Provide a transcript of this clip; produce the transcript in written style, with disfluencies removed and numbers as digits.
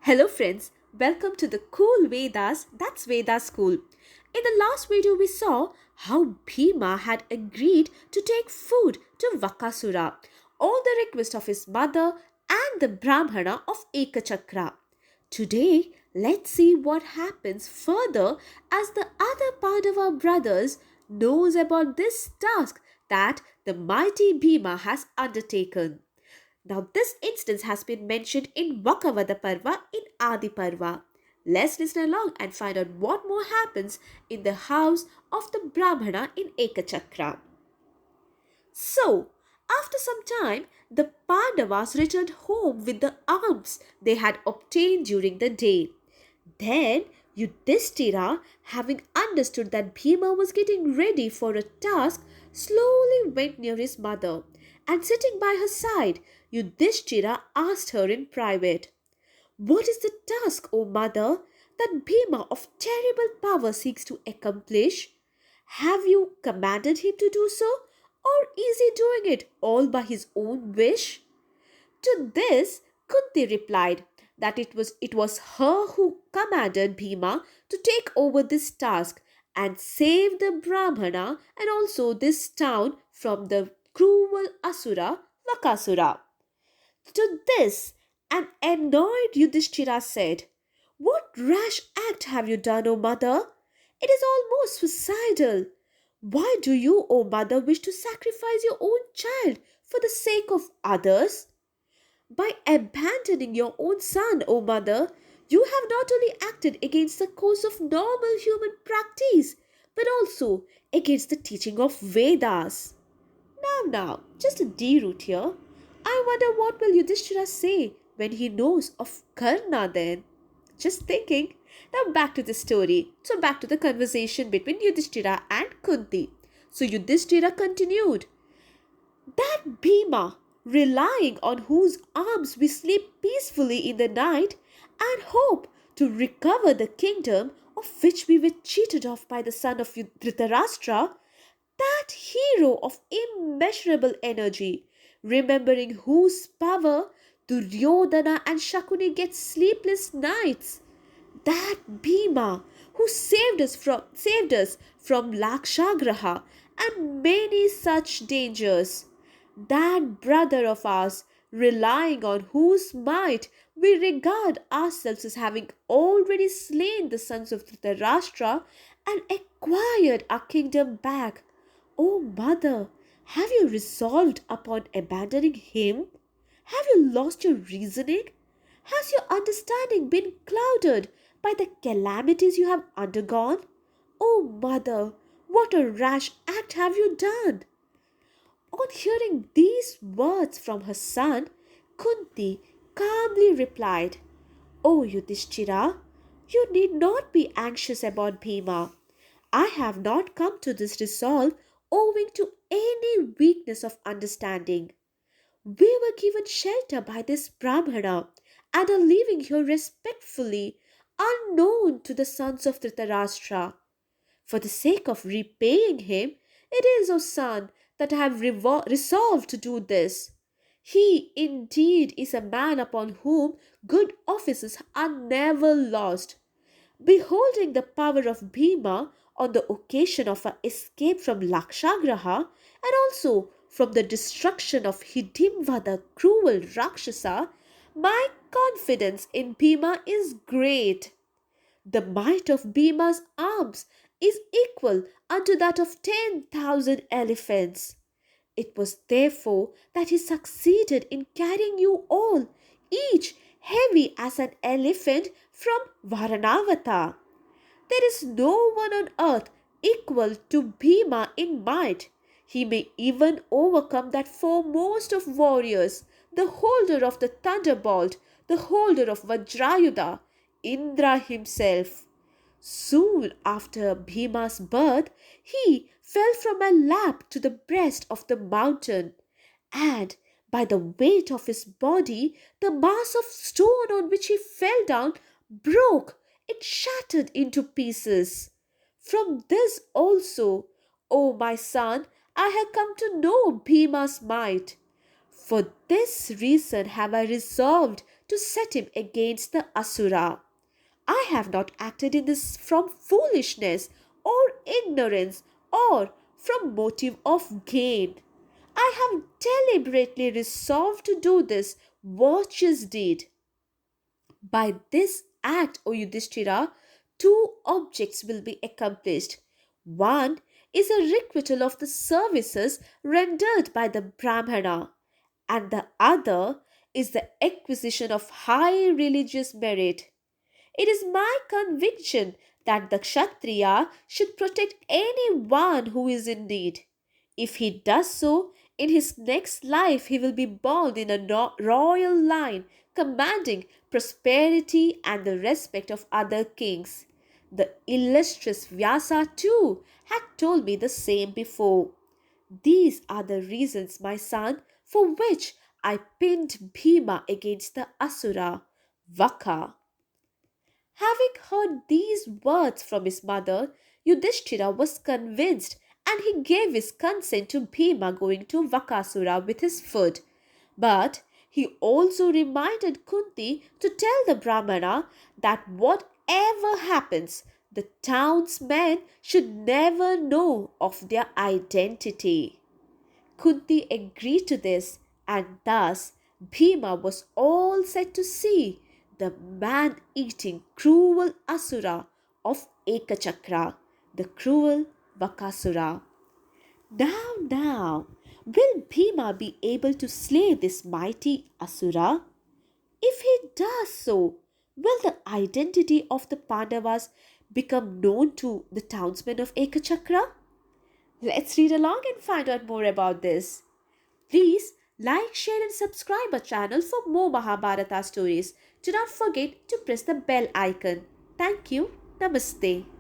Hello friends, welcome to the Cool Vedas, that's Veda School. In the last video we saw how Bhima had agreed to take food to Vakasura on the request of his mother and the Brahmana of Ekachakra. Today, let's see what happens further as the other Pandava brothers knows about this task that the mighty Bhima has undertaken. Now, this instance has been mentioned in Vaka Vadha Parva in Adi Parva. Let's listen along and find out what more happens in the house of the Brahmana in Ekachakra. So, after some time, the Pandavas returned home with the alms they had obtained during the day. Then Yudhishtira, having understood that Bhima was getting ready for a task, slowly went near his mother, and sitting by her side, Yudhishtira asked her in private, "What is the task, O mother, that Bhima of terrible power seeks to accomplish? Have you commanded him to do so, or is he doing it all by his own wish?" To this, Kunti replied that it was her who commanded Bhima to take over this task and save the Brahmana and also this town from the cruel Asura Vakasura. To this, an annoyed Yudhishthira said, "What rash act have you done, O mother? It is almost suicidal. Why do you, O mother, wish to sacrifice your own child for the sake of others? By abandoning your own son, O mother, you have not only acted against the course of normal human practice, but also against the teaching of Vedas." Now, just a D root here. I wonder what will Yudhishthira say when he knows of Karna then? Just thinking. Now back to the story. So back to the conversation between Yudhishthira and Kunti. So Yudhishthira continued, "That Bhima, relying on whose arms we sleep peacefully in the night and hope to recover the kingdom of which we were cheated of by the son of Dhritarashtra, that hero of immeasurable energy, remembering whose power Duryodhana and Shakuni get sleepless nights, that Bhima who saved us from Lakshagraha and many such dangers, that brother of ours, relying on whose might we regard ourselves as having already slain the sons of Dhritarashtra and acquired our kingdom back. O mother, have you resolved upon abandoning him? Have you lost your reasoning? Has your understanding been clouded by the calamities you have undergone? O mother, what a rash act have you done?" On hearing these words from her son, Kunti calmly replied, "O Yudhishthira, you need not be anxious about Bhima. I have not come to this resolve owing to any weakness of understanding. We were given shelter by this Brahmana and are living here respectfully, unknown to the sons of Dhritarashtra. For the sake of repaying him, it is, O son, that I have resolved to do this. He indeed is a man upon whom good offices are never lost. Beholding the power of Bhima on the occasion of our escape from Lakshagraha and also from the destruction of Hidimva the cruel Rakshasa, my confidence in Bhima is great. The might of Bhima's arms is equal unto that of 10,000 elephants. It was therefore that he succeeded in carrying you all, each heavy as an elephant, from Varanavata. There is no one on earth equal to Bhima in might. He may even overcome that foremost of warriors, the holder of the thunderbolt, the holder of Vajrayudha, Indra himself. Soon after Bhima's birth, he fell from my lap to the breast of the mountain, and by the weight of his body, the mass of stone on which he fell down broke, it shattered into pieces. From this also, O my son, I have come to know Bhima's might. For this reason have I resolved to set him against the Asura. I have not acted in this from foolishness or ignorance or from motive of gain. I have deliberately resolved to do this virtuous deed. By this act, O Yudhishthira, two objects will be accomplished. One is a requital of the services rendered by the Brahmana, and the other is the acquisition of high religious merit. It is my conviction that the Kshatriya should protect anyone who is in need. If he does so, in his next life he will be born in a royal line commanding prosperity and the respect of other kings. The illustrious Vyasa too had told me the same before. These are the reasons, my son, for which I pinned Bhima against the Asura, Vaka. Having heard these words from his mother, Yudhishthira was convinced and he gave his consent to Bhima going to Vakasura with his food. But he also reminded Kunti to tell the Brahmana that whatever happens, the townsmen should never know of their identity. Kunti agreed to this, and thus Bhima was all set to see the man eating cruel Asura of Ekachakra, the cruel Vakasura. Now, will Bhima be able to slay this mighty Asura? If he does so, will the identity of the Pandavas become known to the townsmen of Ekachakra? Let's read along and find out more about this. Please like, share and subscribe our channel for more Mahabharata stories. Do not forget to press the bell icon. Thank you. Namaste.